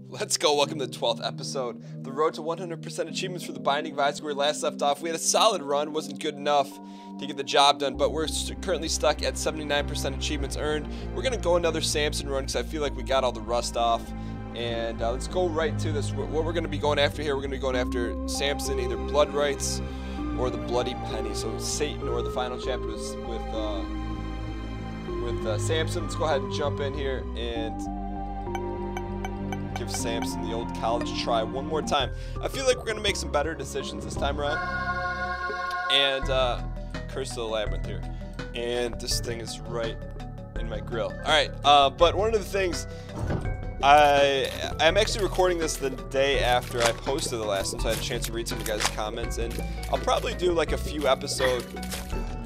Let's go. Welcome to the 12th episode. The road to 100% achievements for the Binding of Isaac. Where we last left off, we had a solid run. Wasn't good enough to get the job done, but we're currently stuck at 79% achievements earned. We're going to go another Samson run because I feel like we got all the rust off. And let's go right to this. What we're going to be going after here, we're going to be going after Samson, either blood rights or the bloody penny. So Satan or the final chapter with Samson. Let's go ahead and jump in here and give Samson the old college try one more time. I feel like we're going to make some better decisions this time around. And Curse of the Labyrinth here. And this thing is right in my grill. Alright, but one of the things, I'm actually recording this the day after I posted the last one, so I had a chance to read some of you guys' comments. And I'll probably do like a few episodes.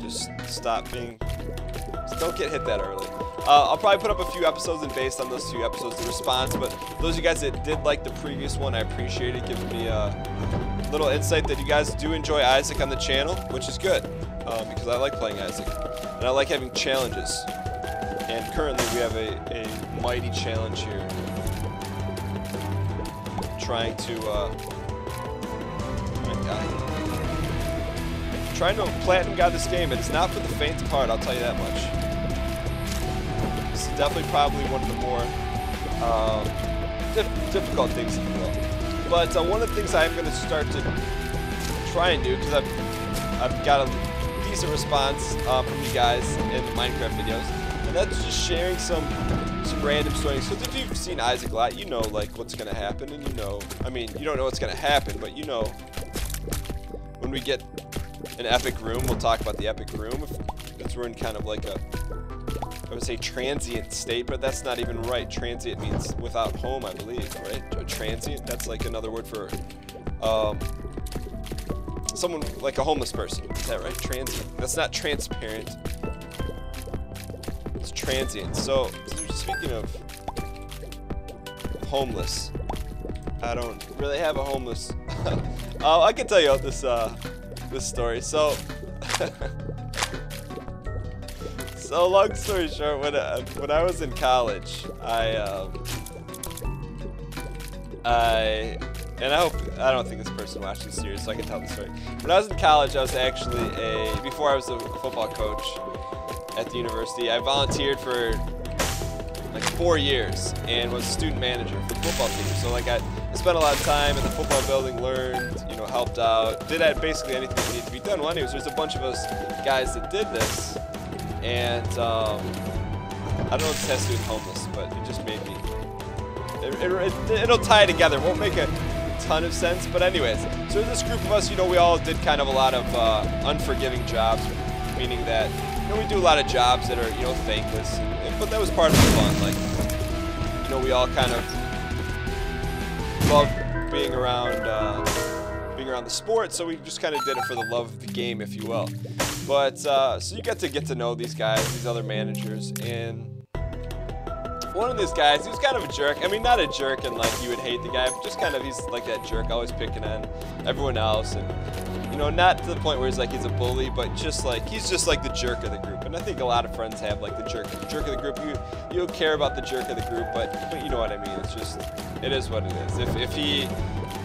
Just stop being... Just don't get hit that early. I'll probably put up a few episodes, and based on those few episodes, the response. But those of you guys that did like the previous one, I appreciate it. Giving me a little insight that you guys do enjoy Isaac on the channel, which is good, because I like playing Isaac, and I like having challenges. And currently we have a mighty challenge here, trying to trying to platinum god this game. It is not for the faint of heart, I'll tell you that much. This is definitely probably one of the more difficult things, if you will. But one of the things I'm going to start to try and do, because I've got a decent response from you guys in the Minecraft videos, and that's just sharing some random stories. So if you've seen Isaac a lot, you know like what's going to happen, and you know, I mean, you don't know what's going to happen, but you know when we get an epic room, we'll talk about the epic room. If we're in kind of like a, I would say transient state, but that's not even right. Transient means without home, I believe, right? A transient, that's like another word for someone like a homeless person. Is that right? Transient. That's not transparent. It's transient. So speaking of homeless, I don't really have a homeless. I can tell you this this story. So so long story short, when I was in college, I don't think this person watched this series, so I can tell the story. When I was in college, I was actually before I was a football coach at the university, I volunteered for like 4 years and was student manager for the football team. So like I spent a lot of time in the football building, learned, you know, helped out, did basically anything that needed to be done. Well, anyways, there's a bunch of us guys that did this, and I don't know if this has to do with homeless, but it just made me, it'll tie together. It won't make a ton of sense, but anyways, so this group of us, you know, we all did kind of a lot of unforgiving jobs, meaning that, you know, we do a lot of jobs that are, you know, thankless, but that was part of the fun. Like, you know, we all kind of love being around the sport, so we just kind of did it for the love of the game, if you will. But so you get to know these guys, these other managers, and one of these guys, he was kind of a jerk. I mean, not a jerk and like you would hate the guy, but just kind of, he's like that jerk, always picking on everyone else, and you know, not to the point where he's like he's a bully, but just like he's just like the jerk of the group. And I think a lot of friends have like the jerk of the group. You don't care about the jerk of the group, but you know what I mean. It's just, it is what it is. If he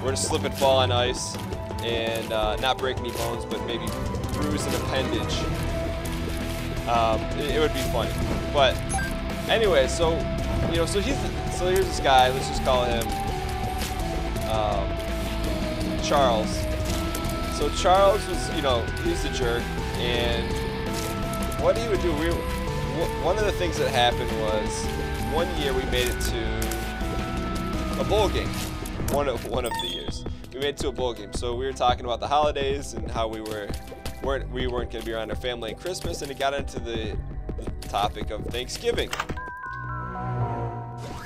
were to slip and fall on ice and not break any bones, but maybe bruise an appendage, it would be funny. But anyway, so you know, so here's this guy. Let's just call him Charles. So Charles was, you know, he's a jerk, and what he would do, one of the things that happened was, one year we made it to a bowl game. One of the years we made it to a bowl game. So we were talking about the holidays and how we weren't going to be around our family at Christmas, and it got into the topic of Thanksgiving.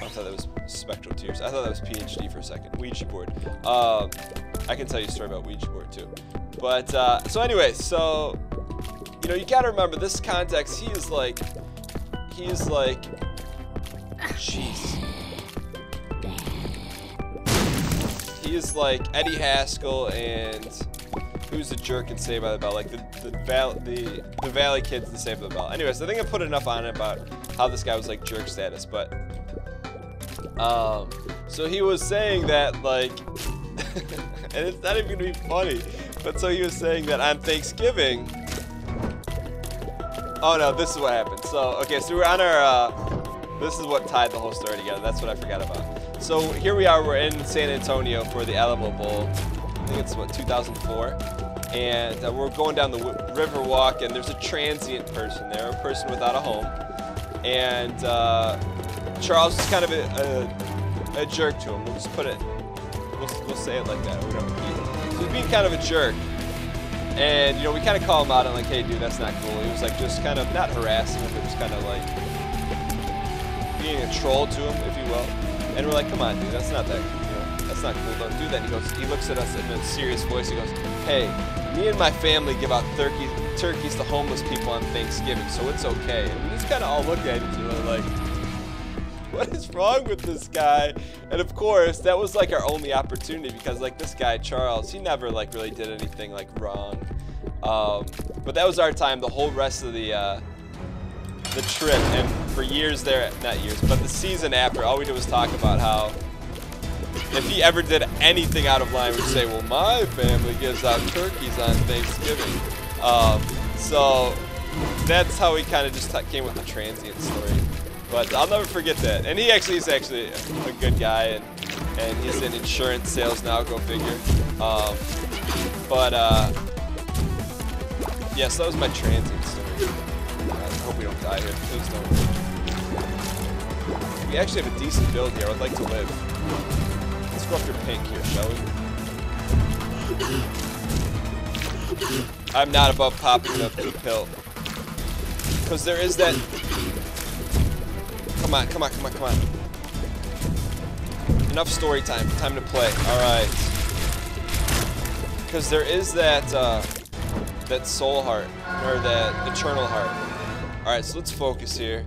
I thought that was Spectral Tears. I thought that was PhD for a second. Ouija board. I can tell you a story about Ouija board too. But so anyway, so you know, you gotta remember this context. He is like, jeez. He is like Eddie Haskell and who's the jerk in Saved by the Bell? Like the Valley kids in Saved by the Bell. Anyways, I think I put enough on it about how this guy was like jerk status, but So he was saying that, like, and it's not even gonna be funny, but so he was saying that on Thanksgiving. Oh no, this is what happened. So, okay, so we're on our, this is what tied the whole story together. That's what I forgot about. So here we are, we're in San Antonio for the Alamo Bowl. I think it's, what, 2004? And we're going down the river walk, and there's a transient person there, a person without a home. And Charles is kind of a jerk to him. We'll just put it, we'll say it like that. So he's being kind of a jerk. And, you know, we kind of call him out and like, hey, dude, that's not cool. He was like just kind of, not harassing him, but just kind of like being a troll to him, if you will. And we're like, come on, dude, that's not that, you know, that's not cool. Don't do that. And he looks at us in a serious voice. He goes, hey, me and my family give out turkeys to homeless people on Thanksgiving, so it's okay. And we just kind of all look at each other like, what is wrong with this guy? And of course, that was like our only opportunity because like this guy, Charles, he never like really did anything like wrong. But that was our time the whole rest of the trip. And for years there, not years, but the season after, all we did was talk about how if he ever did anything out of line, we'd say, well, my family gives out turkeys on Thanksgiving. So that's how we kind of just came with the transient story. But I'll never forget that. And he's actually a good guy, and he's in insurance sales now, go figure. Yeah, so that was my transient story. I hope we don't die here. Please don't. We actually have a decent build here. I would like to live. Let's go after pink here, shall we? I'm not above popping the pill. Because there is that... Come on. Enough story time. Time to play. Alright. Because there is that, that soul heart. Or that eternal heart. Alright, so let's focus here.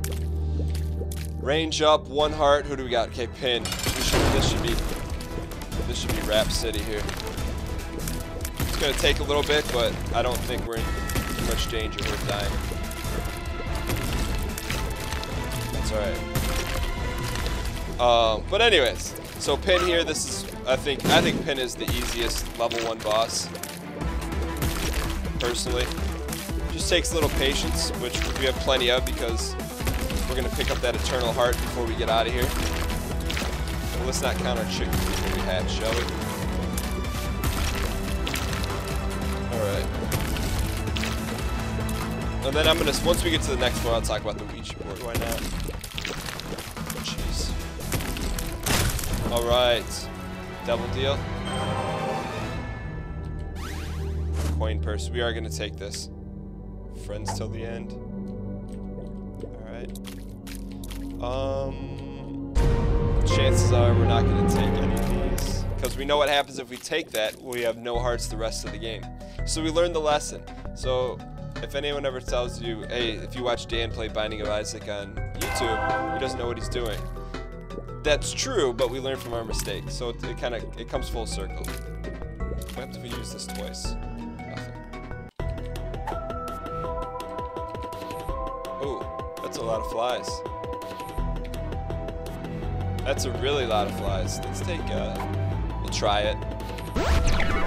Range up, 1 heart. Who do we got? Okay, pin. This should be Rhapsody here. It's gonna take a little bit, but I don't think we're in too much danger of dying. That's alright. But anyways, so Pin here, this is, I think Pin is the easiest level 1 boss. Personally. Just takes a little patience, which we have plenty of because we're gonna pick up that eternal heart before we get out of here. Well, let's not count our chickens before we hatch, shall we? Alright. And then I'm gonna, once we get to the next one, I'll talk about the Ouija board. Why not? Jeez. Alright. Double deal. Coin purse. We are gonna take this. Friends till the end. Alright. Chances are we're not gonna take any of these. Because we know what happens if we take that, we have no hearts the rest of the game. So we learned the lesson. So if anyone ever tells you, hey, if you watch Dan play Binding of Isaac on YouTube, he doesn't know what he's doing. That's true, but we learn from our mistakes. So it comes full circle. What happens if we use this twice? Nothing. Ooh, that's a lot of flies. That's a really lot of flies. Let's take, we'll try it.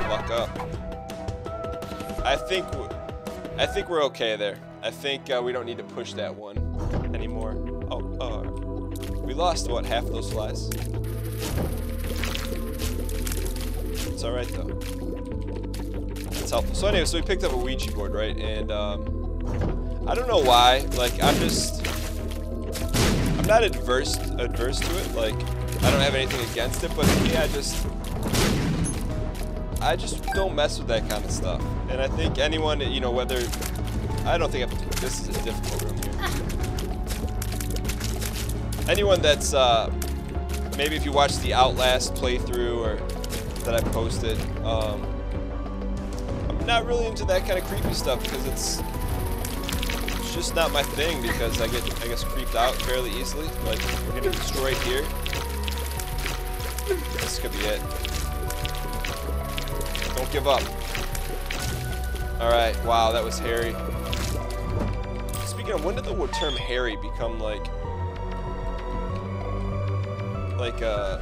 Luck up. I think we're okay there. I think we don't need to push that one anymore. Oh, we lost, what, half those flies? It's alright, though. It's helpful. So anyway, so we picked up a Ouija board, right? And, I don't know why. Like, I'm not adverse to it. Like, I don't have anything against it, but yeah, I just don't mess with that kind of stuff. And I think anyone, you know, whether, I don't think this is a difficult room here. Anyone that's, maybe if you watch the Outlast playthrough or that I posted, I'm not really into that kind of creepy stuff because it's just not my thing because I get, I guess, creeped out fairly easily. Like, we're getting destroyed here. This could be it. Don't give up. Alright, wow, that was hairy. Speaking of, when did the term hairy become like like a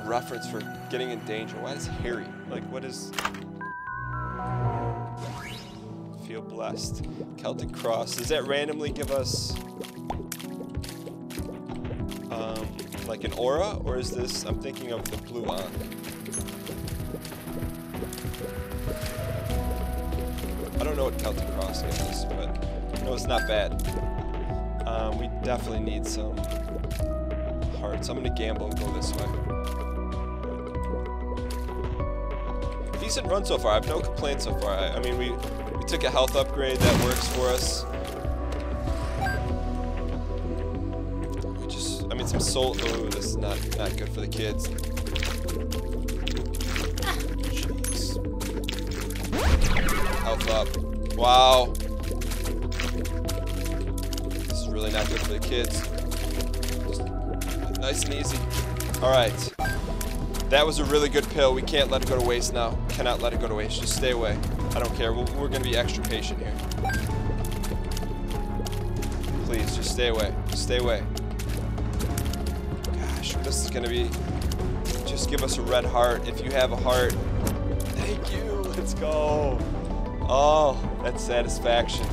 reference for getting in danger. Why is Harry? Like, what is... Feel blessed. Celtic cross. Does that randomly give us like an aura, or is this? I'm thinking of the blue on. I don't know what Celtic cross gives us, but no, it's not bad. We definitely need some hearts. I'm gonna gamble and go this way. Decent run so far. I have no complaints so far. I mean, we took a health upgrade that works for us. I mean, some soul. Oh, this is not good for the kids. Jeez. Health up. Wow. This is really not good for the kids. Just nice and easy. All right. That was a really good pill. We can't let it go to waste now. Cannot let it go to waste. Just stay away. I don't care. We're going to be extra patient here. Please, just stay away. Just stay away. Gosh, this is going to be... Just give us a red heart. If you have a heart. Thank you. Let's go. Oh, that's satisfaction.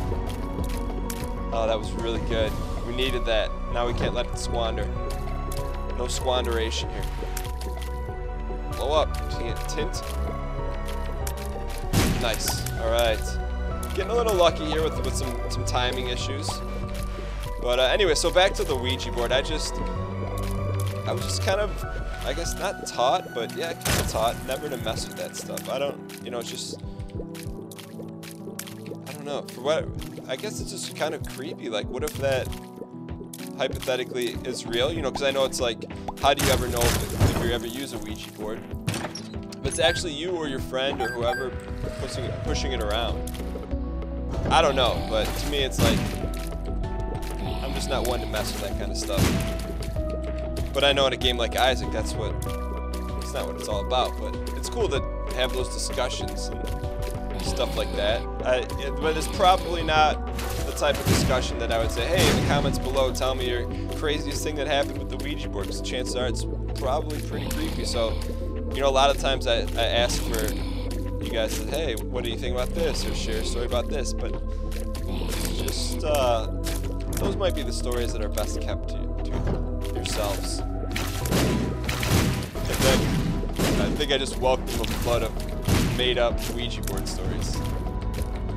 Oh, that was really good. We needed that. Now we can't let it squander. No squanderation here. Blow up. See it tint. Nice. All right. Getting a little lucky here with some timing issues. But anyway, so back to the Ouija board. I was just kind of, I guess not taught, but yeah, kind of taught never to mess with that stuff. I don't, you know, it's just, I don't know. For what, I guess it's just kind of creepy. Like, what if that hypothetically is real? You know, because I know it's like, how do you ever know if you ever use a Ouija board? If it's actually you or your friend or whoever pushing it around. I don't know, but to me it's like, I'm just not one to mess with that kind of stuff. But I know in a game like Isaac, it's not what it's all about, but it's cool to have those discussions and stuff like that. But it's probably not the type of discussion that I would say, hey, in the comments below, tell me your craziest thing that happened with the Ouija board, because chances are it's probably pretty creepy. So, you know, a lot of times I ask for you guys to, hey, what do you think about this, or share a story about this, but just, those might be the stories that are best kept to yourselves. I think I just welcomed a flood of made-up Ouija board stories.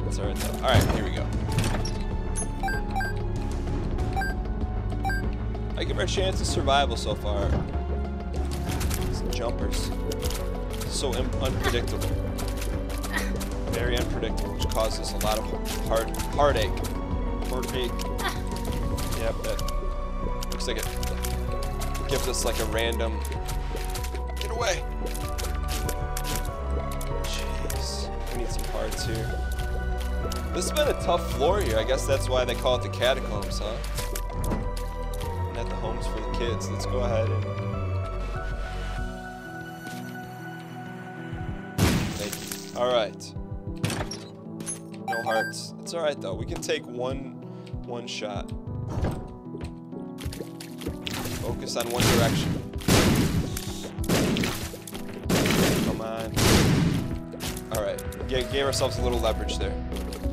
That's alright though. Alright, here we go. I give our chance of survival so far. These jumpers. So unpredictable. Very unpredictable, which causes a lot of heartache. Heartache. Yep, that looks like it gives us like a random... Get away! Jeez. We need some hearts here. This has been a tough floor here. I guess that's why they call it the catacombs, huh? Not the homes for the kids. Let's go ahead and... Thank you. Alright. No hearts. It's alright though. We can take one shot. Focus on one direction. Come on. Alright. Gave ourselves a little leverage there.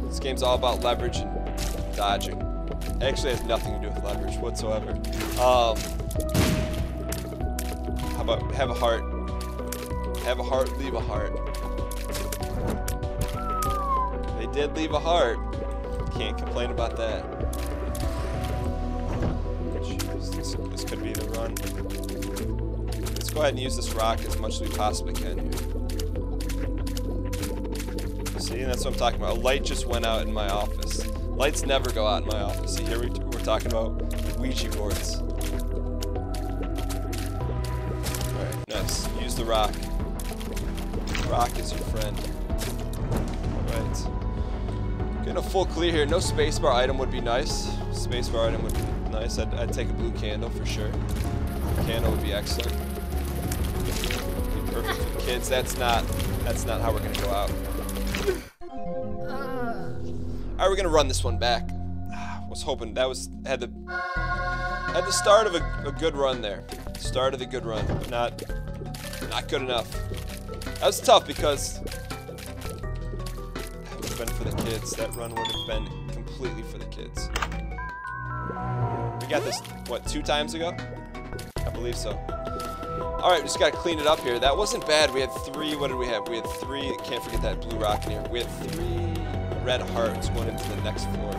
This game's all about leverage and dodging. It actually has nothing to do with leverage whatsoever. How about have a heart? Have a heart, leave a heart. They did leave a heart. Can't complain about that. Jeez, this could be the run. Let's go ahead and use this rock as much as we possibly can here. See, that's what I'm talking about. A light just went out in my office. Lights never go out in my office. See, here we're talking about Ouija boards. Alright, nice. Use the rock. Rock is your friend. Alright. Getting a full clear here. No spacebar item would be nice. Spacebar item would be nice. I'd take a blue candle for sure. Candle would be excellent. Be perfect for the kids. That's not how we're gonna go out. Alright, we're gonna run this one back. Was hoping that had the start of a good run there. Start of the good run, but not good enough. That was tough because that would have been for the kids. That run would have been completely for the kids. We got this, what, 2 times ago? I believe so. Alright, we just gotta clean it up here. That wasn't bad. We had 3, what did we have? We had 3, can't forget that blue rock in here. We had 3 red hearts going into the next floor.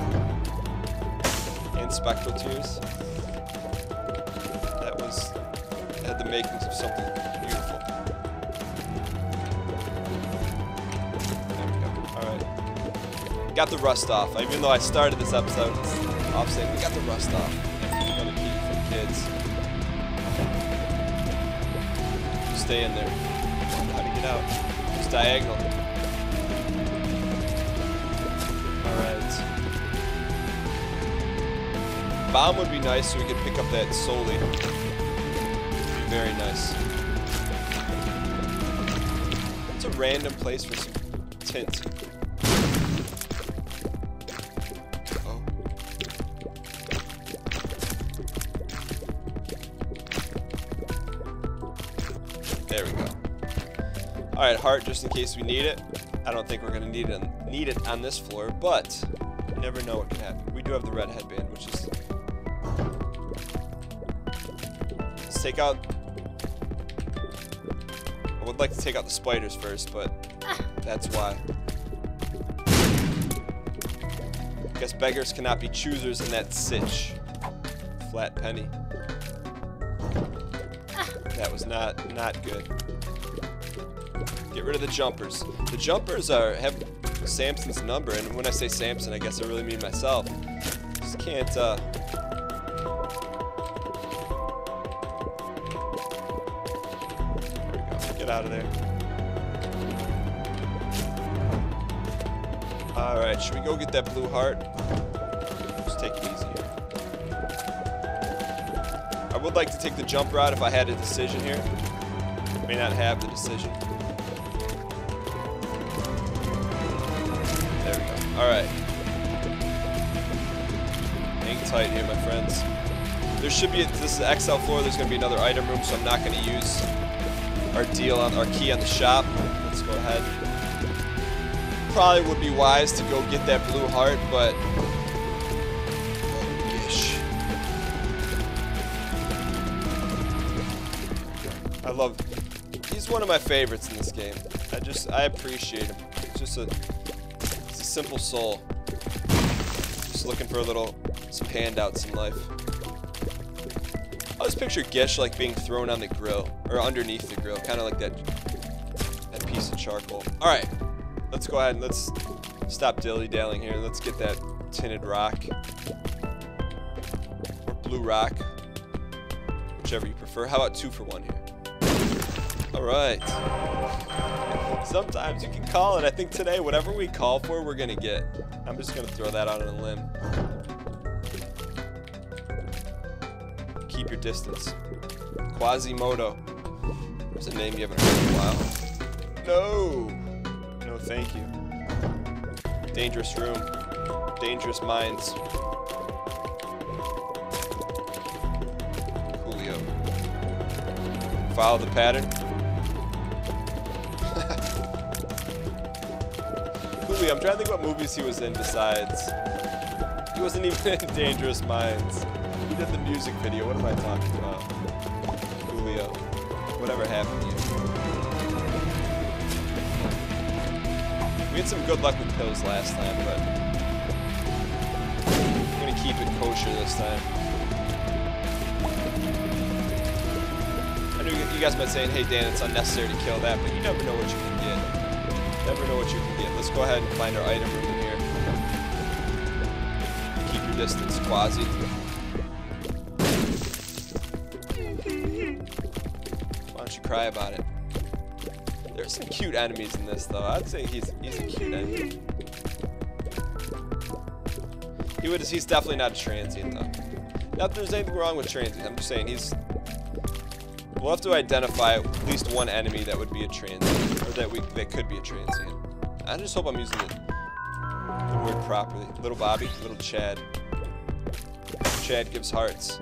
And spectral tears. That had the makings of something beautiful. There we go. Alright. Got the rust off. Even though I started this episode off saying we got the rust off. Another key for the kids. Stay in there. How to get out? It's diagonal. Alright. Bomb would be nice so we could pick up that Soli. Would be very nice. It's a random place for some tint. Oh. There we go. Alright, heart just in case we need it. I don't think we're going to need it on this floor, but you never know what can happen. We do have the red headband, which is... Let's take out... I would like to take out the spiders first, but that's why. I guess beggars cannot be choosers in that sitch. Flat penny. That was not good. Get rid of the jumpers. The jumpers have Samson's number, and when I say Samson, I guess I really mean myself. Just can't, There we go. Get out of there. Alright, should we go get that blue heart? Just take it easy here. I would like to take the jump route if I had a decision here. May not have the decision. There we go. Alright. Hang tight here, my friends. There should be, this is the XL floor, there's going to be another item room, so I'm not going to use our key on the shop. Let's go ahead. Probably would be wise to go get that blue heart, but... Oh, gish. I love... He's one of my favorites in this game. I appreciate him. It's just a simple soul. Just looking for some handouts in life. I always picture Gish like being thrown on the grill, or underneath the grill, kind of like that piece of charcoal. Alright, let's go ahead and let's stop dilly-dallying here. Let's get that tinted rock. Or blue rock. Whichever you prefer. How about 2 for 1 here? Alright. Sometimes you can call it. I think today, whatever we call for, we're going to get. I'm just going to throw that out on a limb. Keep your distance. Quasimodo. There's a name you haven't heard in a while. No! No, thank you. Dangerous room. Dangerous minds. Coolio. Follow the pattern. Coolio, I'm trying to think what movies he was in besides. He wasn't even in Dangerous Minds. He did the music video. What am I talking about? Coolio. Whatever happened to you? We had some good luck with pills last time, but I'm going to keep it kosher this time. I know you guys might be saying, hey Dan, it's unnecessary to kill that, but you never know what you can get. Never know what you can get. Let's go ahead and find our item room in here. Keep your distance, Quasi. Why don't you cry about it? There's some cute enemies in this, though. I'd say he's a cute enemy. He's definitely not a transient, though. Not that there's anything wrong with transient. I'm just saying we'll have to identify at least one enemy that would be a transient, or that could be a transient. I just hope I'm using the word properly. Little Bobby, little Chad. Chad gives hearts.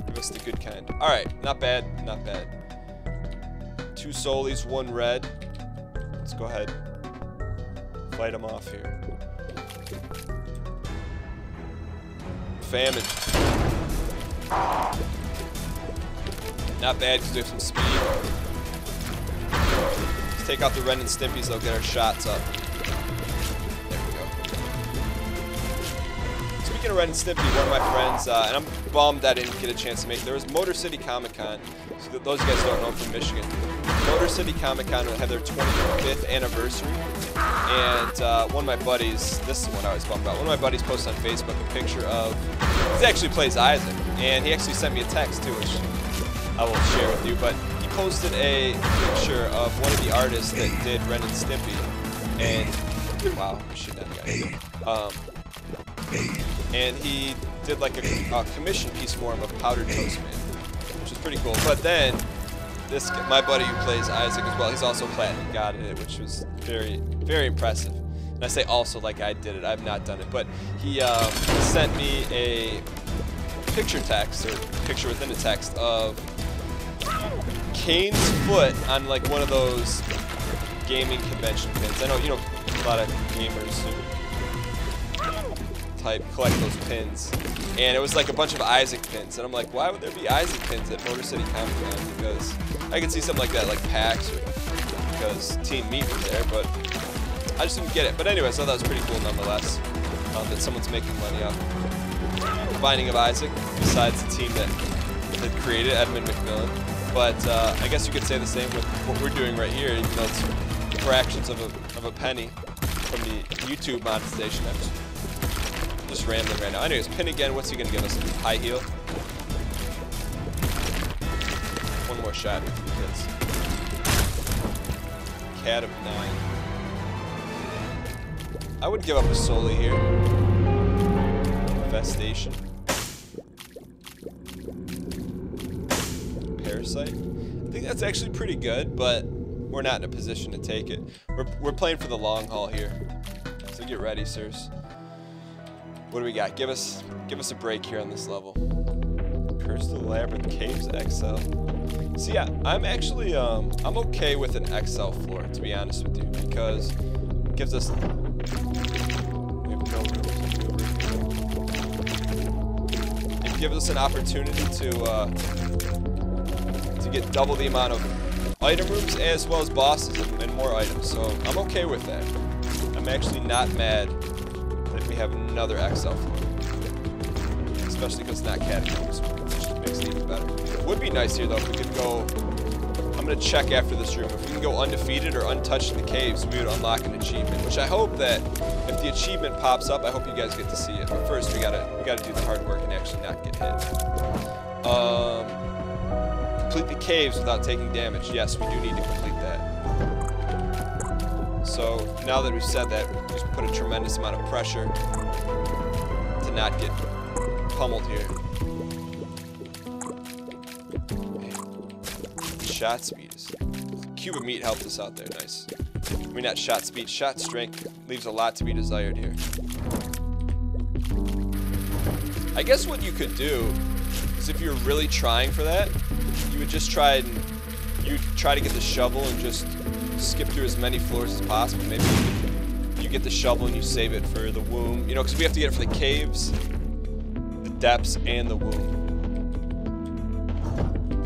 Give least the good kind. Alright, not bad, not bad. 2 Solis, 1 red. Let's go ahead. Fight them off here. Famine. Not bad because we have some speed. Let's take out the Ren and Stimpies, they'll get our shots up. There we go. Speaking of Ren and Stimpy, one of my friends, and I'm bummed I didn't get a chance to make it. There was Motor City Comic Con. So those guys don't know, I'm from Michigan. Motor City Comic Con will have their 25th anniversary. And one of my buddies, this is what I was bummed about, one of my buddies posted on Facebook a picture of, he actually plays Isaac, and he actually sent me a text too, which I will share with you, but he posted a picture of one of the artists that did Ren and Stimpy, and, wow, I should not have got it. And he did like a commission piece for him of Powdered Toast Man, which was pretty cool. But then, this my buddy who plays Isaac as well, he's also Platinum God in it, which was very, very impressive. And I say also like I did it, I've not done it, but he sent me a picture text, or picture within a text, of Kane's foot on like one of those gaming convention pins. I know, you know, a lot of gamers who collect those pins, and it was like a bunch of Isaac pins, and I'm like, why would there be Isaac pins at Motor City Comic Con? Because I could see something like that, like PAX, or because Team Meat was there, but I just didn't get it. But anyway, so that was pretty cool nonetheless, that someone's making money off the Binding of Isaac, besides the team that created Edmund McMillan. But I guess you could say the same with what we're doing right here, even though it's fractions of a penny from the YouTube monetization. I'm just rambling right now. Anyways, pin again. What's he gonna give us? High heel. One more shot if he hits. Cat of 9. I would give up a Soli here. Infestation. Parasite. I think that's actually pretty good, but we're not in a position to take it. We're playing for the long haul here. So get ready, sirs. What do we got? Give us a break here on this level. Curse of the Labyrinth Caves XL. So yeah, I'm actually I'm okay with an XL floor, to be honest with you, because it gives us an opportunity to get double the amount of item rooms as well as bosses and more items. So I'm okay with that. I'm actually not mad that we have another XL floor, especially because it's not catacombs, which makes it even better. It would be nice here though if we could go. I'm gonna check after this room. If we can go undefeated or untouched in the caves, we would unlock an achievement. Which I hope that if the achievement pops up, I hope you guys get to see it. But first, we gotta do the hard work and actually not get hit. Complete the caves without taking damage. Yes, we do need to complete that. So now that we've said that, we just put a tremendous amount of pressure to not get pummeled here. Man. Shot speed is... Cube of Meat helped us out there, nice. I mean, not shot speed, shot strength leaves a lot to be desired here. I guess what you could do is if you're really trying for that, you would just try to get the shovel and just skip through as many floors as possible. Maybe you get the shovel and you save it for the womb, you know, because we have to get it for the caves, the depths, and the womb.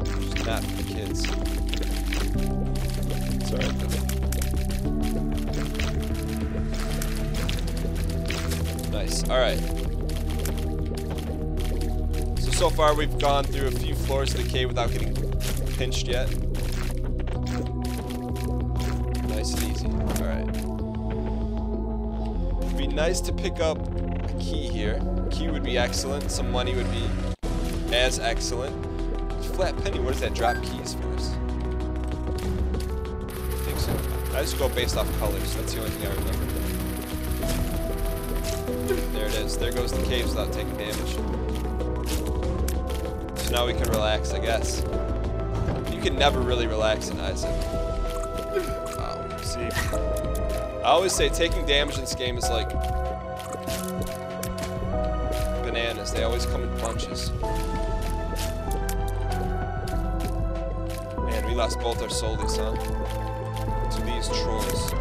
Just not for the kids. It's alright though. Nice. Alright. So far we've gone through a few floors of the cave without getting pinched yet. Nice and easy. Alright. It'd be nice to pick up a key here. A key would be excellent. Some money would be as excellent. Flat penny, what does that drop keys for us? I think so. I just go based off colors. That's the only thing I remember. There it is. There goes the caves without taking damage. So now we can relax, I guess. You can never really relax in Isaac. See, I always say taking damage in this game is like bananas. They always come in bunches. lost both our soulies, huh? To these trolls.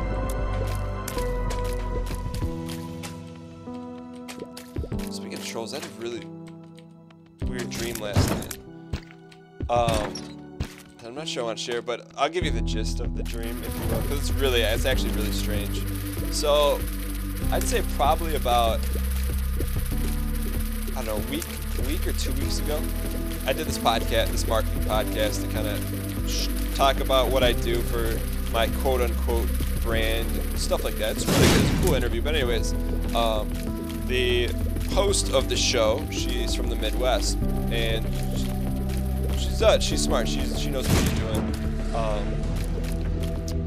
Speaking of trolls, I had a really weird dream last night. I'm not sure I want to share, but I'll give you the gist of the dream, if you will, because it's actually really strange. So, I'd say probably about, I don't know, a week or 2 weeks ago, I did this podcast, this marketing podcast, to kind of talk about what I do for my quote-unquote brand and stuff like that. It's really good. It's a cool interview. But anyways, the host of the show, she's from the Midwest, and she's smart. She knows what she's doing,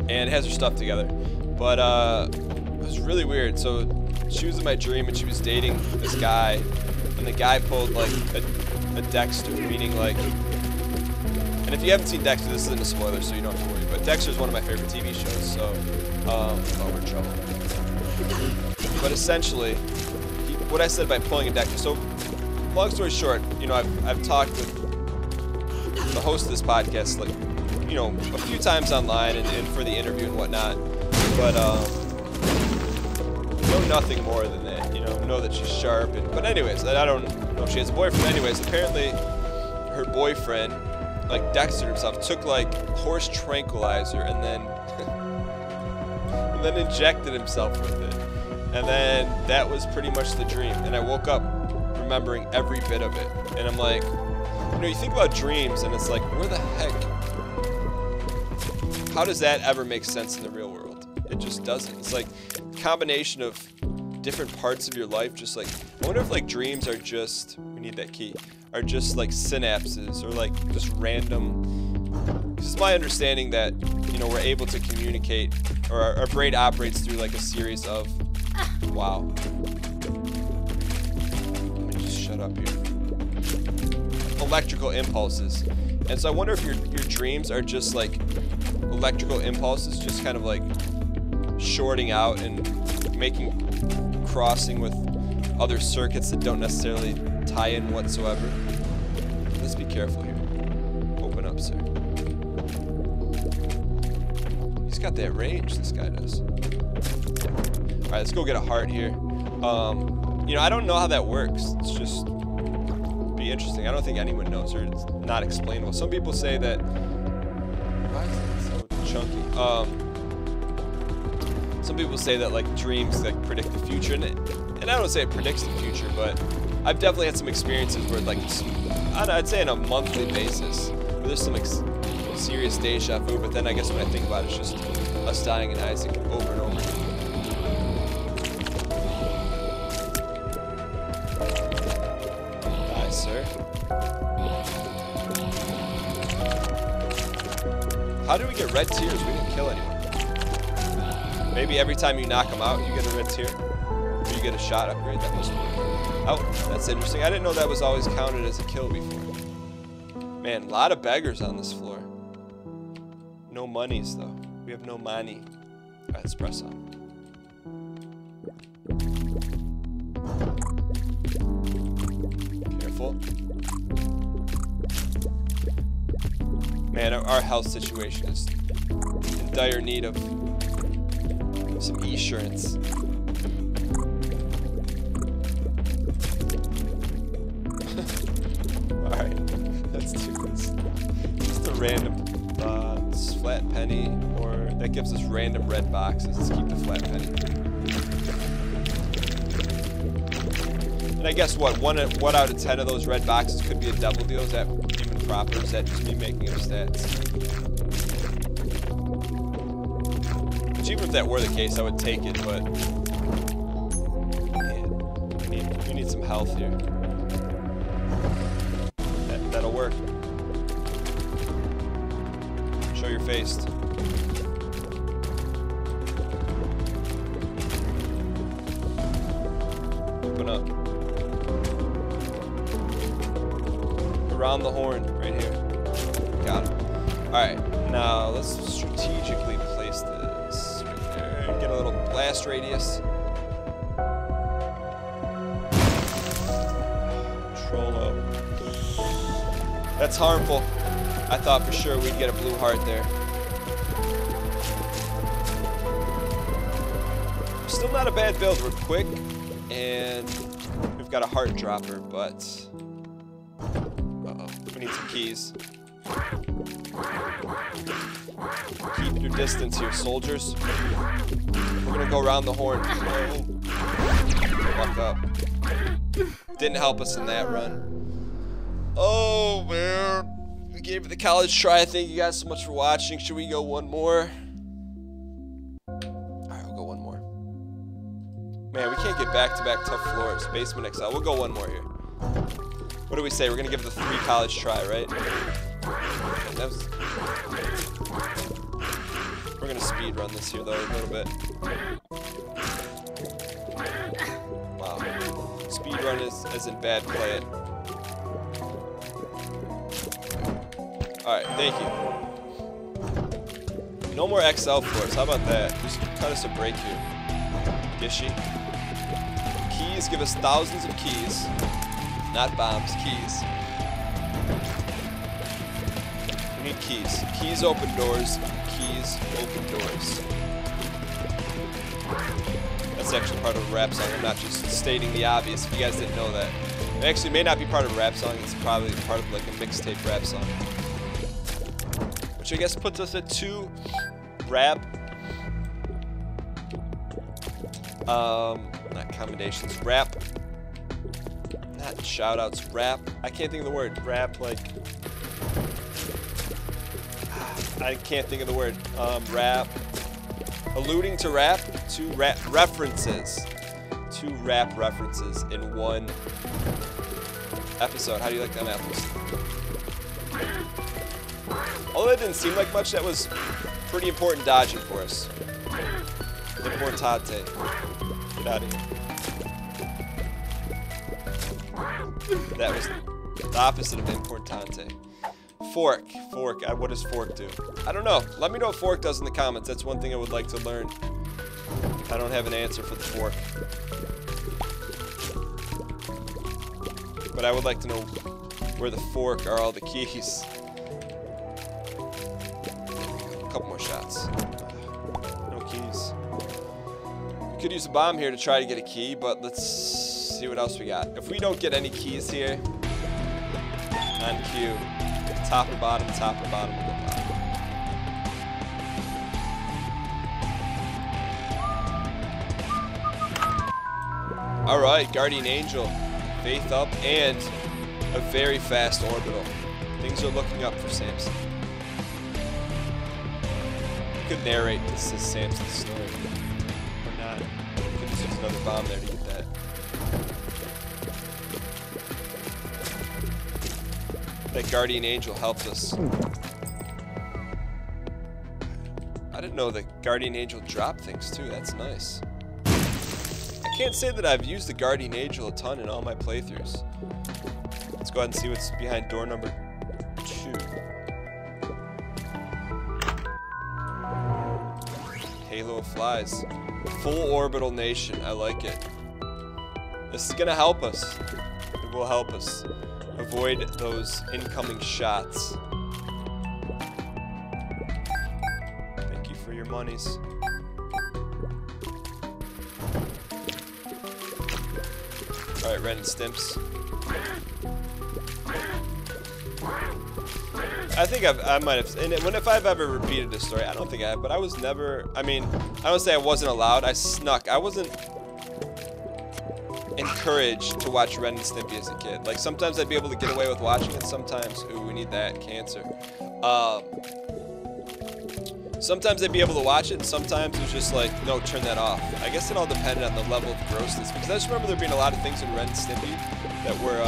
and has her stuff together. But it was really weird. So she was in my dream, and she was dating this guy, and the guy pulled like a Dexter, meaning like. And if you haven't seen Dexter, this isn't a spoiler, so you don't have to worry. But Dexter is one of my favorite TV shows, so we're in trouble. But essentially, what I said by pulling a Dexter. So, long story short, you know, I've talked with the host of this podcast, like, you know, a few times online and for the interview and whatnot. But know nothing more than that. You know that she's sharp. But anyways, I don't know if she has a boyfriend. Anyways, apparently her boyfriend, like, Dextered himself, took like horse tranquilizer and then injected himself with it. And then that was pretty much the dream. And I woke up remembering every bit of it. And I'm like, you know, you think about dreams and it's like, where the heck? How does that ever make sense in the real world? It just doesn't. It's like a combination of different parts of your life. Just like, I wonder if like dreams are just, we need that key, are just like synapses or like just random. This is my understanding that, you know, we're able to communicate, or our brain operates through like a series of, wow. Let me just shut up here. Electrical impulses. And so I wonder if your dreams are just like electrical impulses, just kind of like shorting out and crossing with other circuits that don't necessarily tie in whatsoever. Let's be careful here. Open up, sir. He's got that range, this guy does. Alright, let's go get a heart here. You know, I don't know how that works. It's just be interesting. I don't think anyone knows, or it's not explainable. Some people say that. Why is that so chunky? Some people say that like dreams like predict the future, and I don't say it predicts the future, but I've definitely had some experiences where like I'd say on a monthly basis where there's some serious deja vu. But then I guess when I think about it, it's just us dying and Isaac over and over again. Sir. How do we get red tears? We didn't kill anyone. Maybe every time you knock them out, you get a red tear? Or you get a shot upgrade. That must work. Oh, that's interesting. I didn't know that was always counted as a kill before. Man, a lot of beggars on this floor. No monies, though. We have no money. Alright, let's press on. Man, our health situation is in dire need of some insurance. Alright, let's do this. Just a random flat penny, or that gives us random red boxes. Let's keep the flat penny. And I guess what, one out of 10 of those red boxes could be a double deal. Is that even proper? Is that just me making up stats? Which, even if that were the case, I would take it, but man, we need some health here. That'll work. Show your face. Open up. Around the horn, right here. Got it. Alright, now let's strategically place this right there. Get a little blast radius. Control O. That's harmful. I thought for sure we'd get a blue heart there. Still not a bad build. We're quick, and we've got a heart dropper, but we need some keys. Keep your distance here, soldiers. We're gonna go around the horn. Fuck up. Didn't help us in that run. Oh man, we gave it the college try. Thank you guys so much for watching. Should we go one more? Alright, we'll go one more. Man, we can't get back-to-back tough floors. Basement XL. We'll go one more here. What do we say? We're gonna give it the 3 college try, right? We're gonna speed run this here though a little bit. Wow. Speed run isn't bad. Play it. Alright, thank you. No more XL floors. How about that? Just cut us a break here. Gishy. Keys give us thousands of keys. Not bombs, keys. We need keys. Keys open doors. Keys open doors. That's actually part of a rap song. I'm not just stating the obvious if you guys didn't know that. It actually may not be part of a rap song. It's probably part of like a mixtape rap song. Which I guess puts us at 2 rap. Not commendations. Rap. Not shoutouts. Rap. I can't think of the word. Rap, like. I can't think of the word. Rap. Alluding to rap. 2 rap references. 2 rap references in one episode. How do you like them apples? Although it didn't seem like much, that was pretty important dodging for us. Importante. Get out of here. That was the opposite of importante. Fork. Fork. What does fork do? I don't know. Let me know what fork does in the comments. That's one thing I would like to learn. I don't have an answer for the fork. But I would like to know where the fork are all the keys. A couple more shots. No keys. We could use a bomb here to try to get a key, but let's see what else we got. If we don't get any keys here, on cue, top or bottom, we'll go bottom. Alright, Guardian Angel, Faith up, and a very fast orbital. Things are looking up for Samson. You could narrate this as Samson's story. Or not. You could just use another bomb there to get that. That Guardian Angel helped us. I didn't know that Guardian Angel dropped things too. That's nice. I can't say that I've used the Guardian Angel a ton in all my playthroughs. Let's go ahead and see what's behind door number 2. Halo of Flies. Full orbital nation. I like it. This is gonna help us. It will help us avoid those incoming shots. Thank you for your monies. Alright, Ren and Stimps. I think I might have, and if I've ever repeated this story, I don't think I have, but I was never, I mean, I don't say I wasn't allowed, I snuck. I wasn't encouraged to watch Ren and Stimpy as a kid. Like, sometimes I'd be able to get away with watching it, sometimes, ooh, we need that cancer. Sometimes I'd be able to watch it, and sometimes it was just like, no, turn that off. I guess it all depended on the level of grossness, because I just remember there being a lot of things in Ren and Stimpy that were,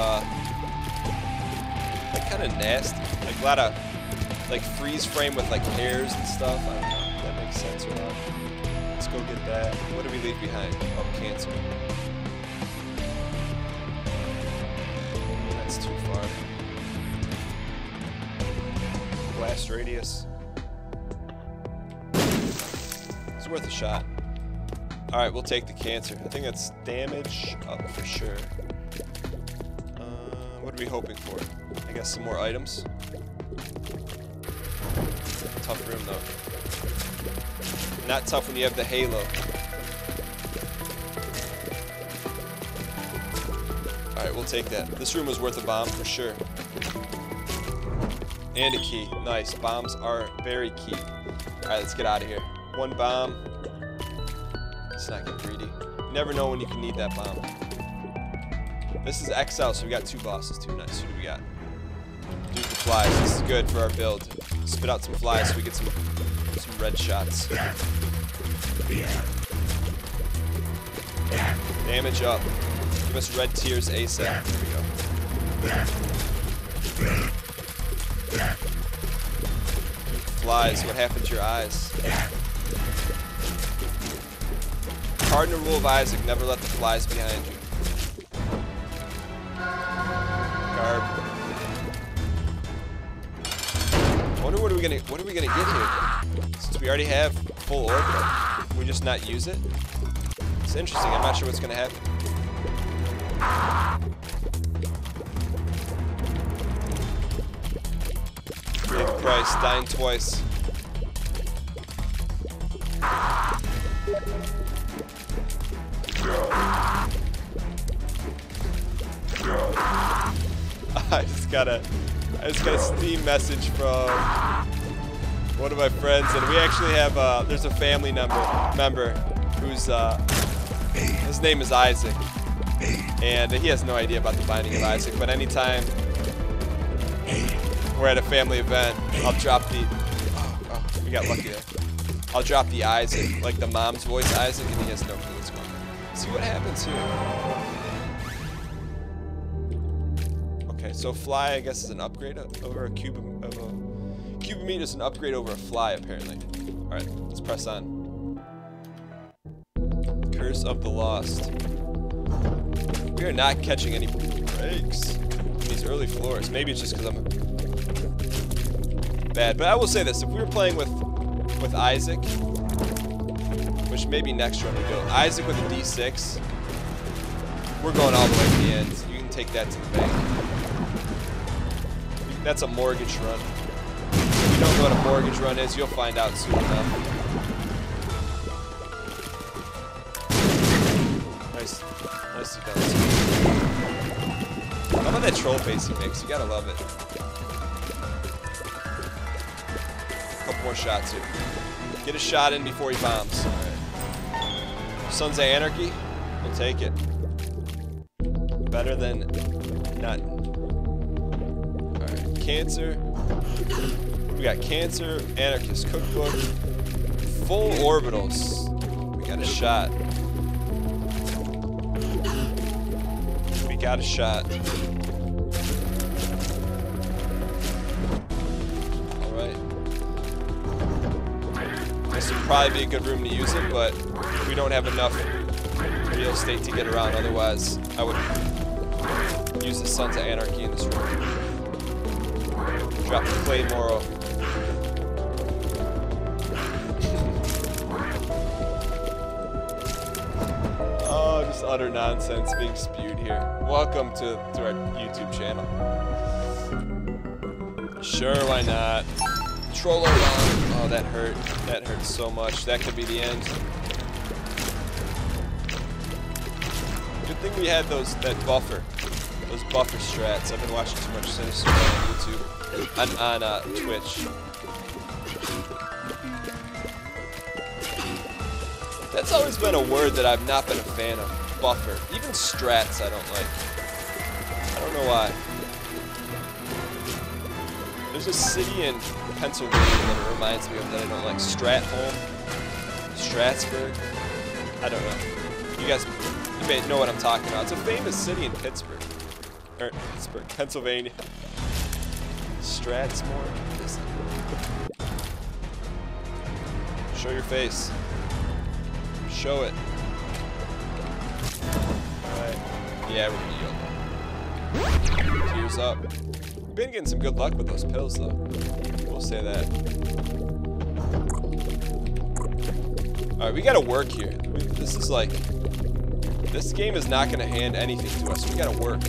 like, kind of nasty. Like, a lot of, like, freeze frame with, like, hairs and stuff. I don't know if that makes sense or not. Let's go get that. What did we leave behind? Oh, cancer. That's too far. Blast radius. It's worth a shot. Alright, we'll take the cancer. I think that's damage up for sure. What are we hoping for? I guess some more items. one though. Not tough when you have the halo. Alright, we'll take that. This room was worth a bomb for sure. And a key. Nice. Bombs are very key. Alright, let's get out of here. One bomb. Let's not get greedy. You never know when you can need that bomb. This is XL, so we got 2 bosses too. Nice. Who do we got? Dude, the flies. This is good for our build. Spit out some flies so we get some red shots. Damage up. Give us red tears ASAP. There we go. Flies, what happened to your eyes? Cardinal rule of Isaac, never let the flies behind you. Garb. I wonder what are we gonna get here? Since we already have full orbital, can we just not use it? It's interesting, I'm not sure what's gonna happen. Pay the price, dying twice. I just got a Steam message from one of my friends, and we actually have there's a family member who's his name is Isaac, and he has no idea about the Binding of Isaac. But anytime we're at a family event, I'll drop the we got lucky there. I'll drop the Isaac, like the mom's voice Isaac, and he has no clue what's going on. See what happens here. Okay, so fly, I guess, is an upgrade over a cube of meat is an upgrade over a fly, apparently. All right, let's press on. Curse of the Lost. We are not catching any breaks in these early floors. Maybe it's just because I'm bad, but I will say this: if we were playing with Isaac, which maybe next run we do, Isaac with a D6, we're going all the way to the end. You can take that to the bank. That's a mortgage run. If you don't know what a mortgage run is, you'll find out soon enough. Nicely done. How about that troll face he makes? You gotta love it. Couple more shots here. Get a shot in before he bombs. Alright. Sons of Anarchy, we'll take it. Better than none. Alright, Cancer. We got Cancer, Anarchist Cookbook, full orbitals. We got a shot. We got a shot. This would probably be a good room to use it, but we don't have enough real estate to get around. Otherwise, I would use the Sons of Anarchy in this room. Drop the Claymore. Oh, just utter nonsense being spewed here. Welcome to our YouTube channel. Sure, why not? Troll around. Oh, that hurt. That hurt so much. That could be the end. Good thing we had that buffer. Those buffer strats. I've been watching too much Sinister on YouTube. On Twitch. That's always been a word that I've not been a fan of. Buffer. Even strats I don't like. I don't know why. There's a city in Pennsylvania that it reminds me of that I don't like. Stratholm, Strattsburg. I don't know. You may know what I'm talking about. It's a famous city in Pittsburgh, Pennsylvania. Stratsmore. Show your face. Show it. All right. Yeah, we're gonna yield. Tears up. We've been getting some good luck with those pills, though. We'll say that. Alright, we gotta work here. This is like... This game is not gonna hand anything to us. We gotta work.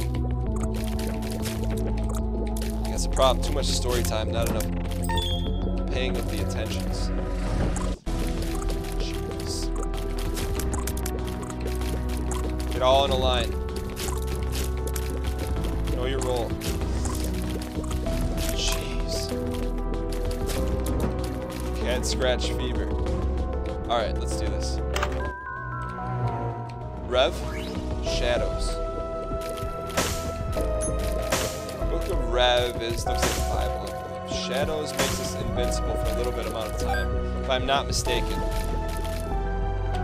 That's the problem. Too much story time, not enough paying of the attentions. Jeez. Get all in a line. Know your role. Jeez. Cat scratch fever. Alright, let's do this. Rev, Shadows. Book of Rev looks like the Bible. Shadows makes us invincible for a little bit amount of time, if I'm not mistaken.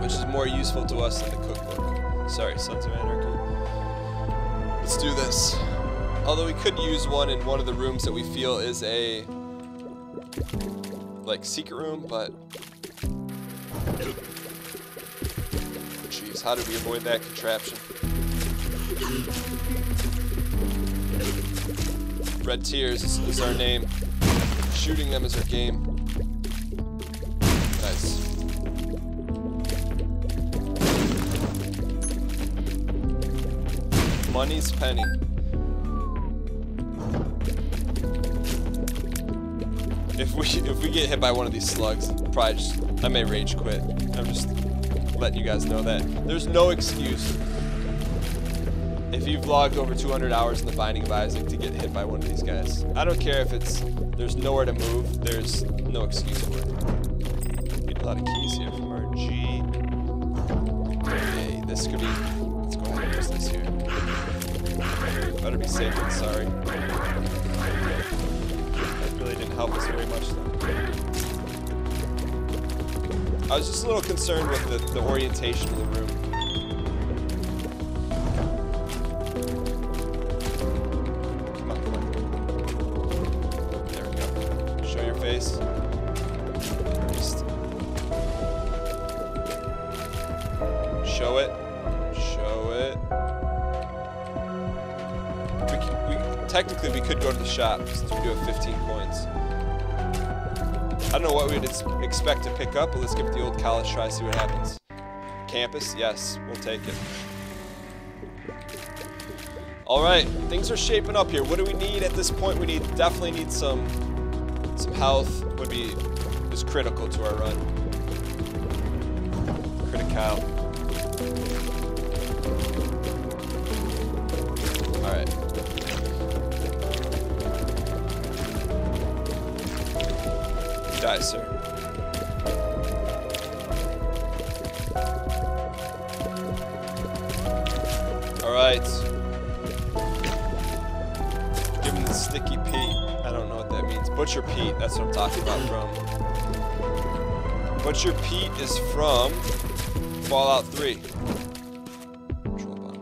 Which is more useful to us than the cookbook. Sorry, Sons of Anarchy. Let's do this. Although we could use one in one of the rooms that we feel is a like secret room, but jeez, how did we avoid that contraption? Red Tears is our name. Shooting them is our game. Nice. Money's penny. If we get hit by one of these slugs, probably just, I may rage quit. I'm just letting you guys know that. There's no excuse. If you've logged over 200 hours in the Binding of Isaac to get hit by one of these guys. I don't care if there's nowhere to move, there's no excuse for it. Need a lot of keys here from our G. Okay, this could be, let's go ahead and use this here. Better be safe than sorry. That really didn't help us very much though. I was just a little concerned with the orientation of the room. Face. Show it. Show it. Technically, we could go to the shop since we do have 15 coins. I don't know what we'd expect to pick up, but let's give it the old college try, see what happens. Campus, yes, we'll take it. All right, things are shaping up here. What do we need at this point? We definitely need some health is critical to our run. Critical. Alright. Die, sir. Alright. Give him the sticky Pete. I don't know what that means. Butcher Pete, that's what I'm talking about from. Butcher Pete is from Fallout 3. Control bomb.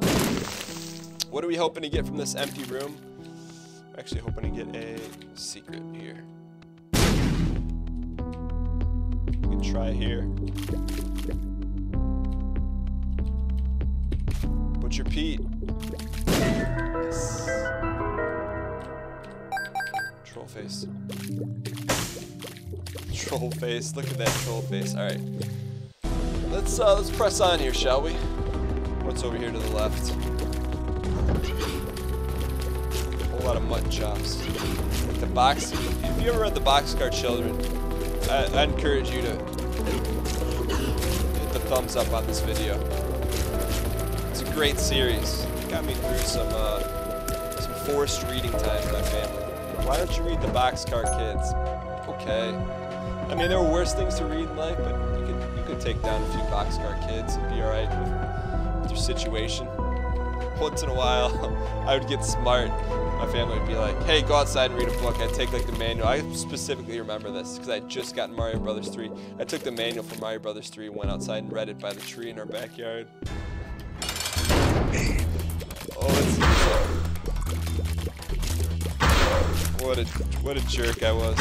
What are we hoping to get from this empty room? I'm actually hoping to get a secret here. We can try here. Butcher Pete. Yes. Troll face. Troll face. Look at that troll face. All right. Let's press on here, shall we? What's over here to the left? A whole lot of mutton chops. Like the box. If you ever read the Boxcar Children, I encourage you to hit the thumbs up on this video. It's a great series. It got me through some forced reading time with my family. Why don't you read the Boxcar Kids? Okay. I mean, there were worse things to read in life, but you could take down a few Boxcar Kids and be alright with your situation. Once in a while, I would get smart. My family would be like, hey, go outside and read a book. I'd take like the manual. I specifically remember this because I had just gotten Mario Brothers 3. I took the manual from Mario Brothers 3 and went outside and read it by the tree in our backyard. Oh, what a jerk I was.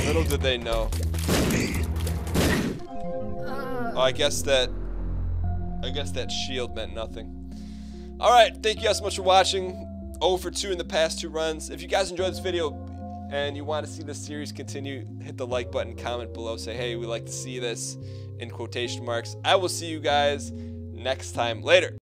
Little did they know. Oh, I guess that shield meant nothing. Alright, thank you guys so much for watching. 0 for 2 in the past 2 runs. If you guys enjoyed this video and you want to see this series continue, hit the like button, comment below, say, hey, we'd like to see this in quotation marks. I will see you guys next time. Later.